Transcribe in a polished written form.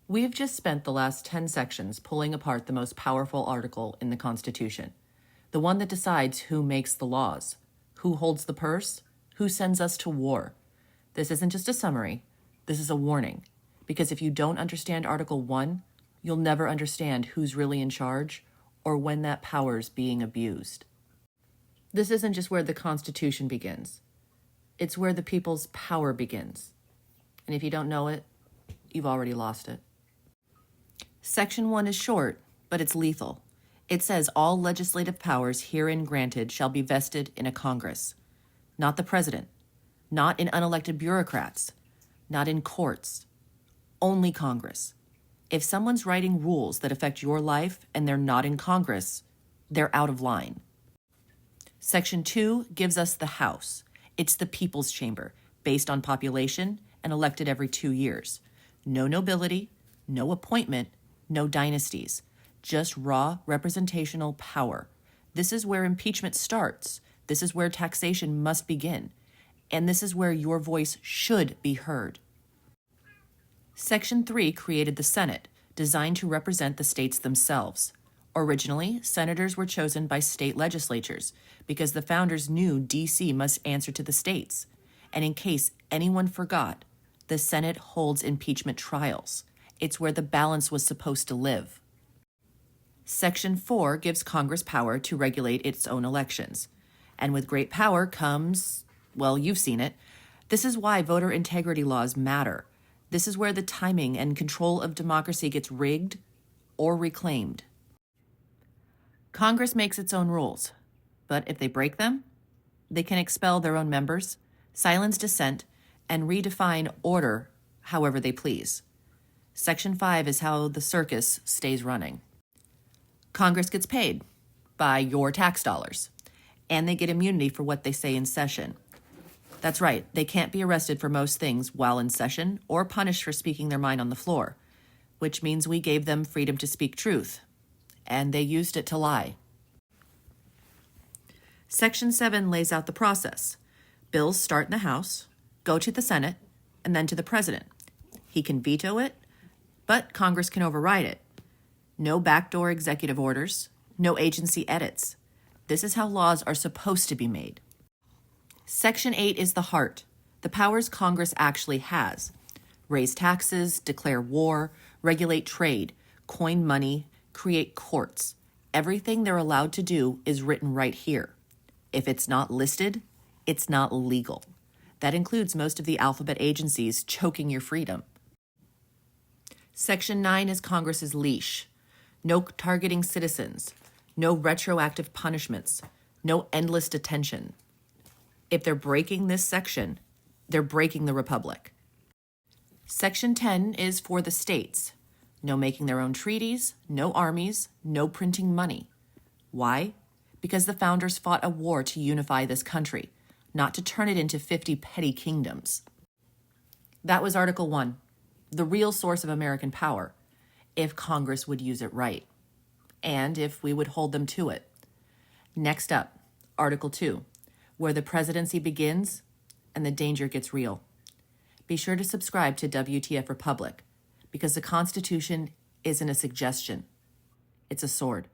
We've just spent the last 10 sections pulling apart the most powerful article in the Constitution, the one that decides who makes the laws, who holds the purse, who sends us to war. This isn't just a summary, this is a warning, because if you don't understand Article 1, you'll never understand who's really in charge or when that power's being abused. This isn't just where the Constitution begins. It's where the people's power begins. And if you don't know it, you've already lost it. Section 1 is short, but it's lethal. It says all legislative powers herein granted shall be vested in a Congress, not the president, not in unelected bureaucrats, not in courts, only Congress. If someone's writing rules that affect your life and they're not in Congress, they're out of line. Section 2 gives us the House. It's the people's chamber, based on population and elected every 2 years. No nobility, no appointment, no dynasties, just raw representational power. This is where impeachment starts. This is where taxation must begin. And this is where your voice should be heard. Section 3 created the Senate, designed to represent the states themselves. Originally, senators were chosen by state legislatures because the founders knew D.C. must answer to the states. And in case anyone forgot, the Senate holds impeachment trials. It's where the balance was supposed to live. Section 4 gives Congress power to regulate its own elections. And with great power comes, well, you've seen it. This is why voter integrity laws matter. This is where the timing and control of democracy gets rigged or reclaimed. Congress makes its own rules, but if they break them, they can expel their own members, silence dissent, and redefine order however they please. Section 5 is how the circus stays running. Congress gets paid by your tax dollars, and they get immunity for what they say in session. That's right, they can't be arrested for most things while in session or punished for speaking their mind on the floor, which means we gave them freedom to speak truth, and they used it to lie. Section 7 lays out the process. Bills start in the House, go to the Senate, and then to the President. He can veto it, but Congress can override it. No backdoor executive orders, no agency edits. This is how laws are supposed to be made. Section 8 is the heart, the powers Congress actually has. Raise taxes, declare war, regulate trade, coin money, create courts. Everything they're allowed to do is written right here. If it's not listed, it's not legal. That includes most of the alphabet agencies choking your freedom. Section 9 is Congress's leash. No targeting citizens, no retroactive punishments, no endless detention. If they're breaking this section, they're breaking the Republic. Section 10 is for the states. No making their own treaties, no armies, no printing money. Why? Because the founders fought a war to unify this country, not to turn it into 50 petty kingdoms. That was Article 1, the real source of American power, if Congress would use it right, and if we would hold them to it. Next up, Article 2, where the presidency begins and the danger gets real. Be sure to subscribe to WTF Republic, because the Constitution isn't a suggestion, it's a sword.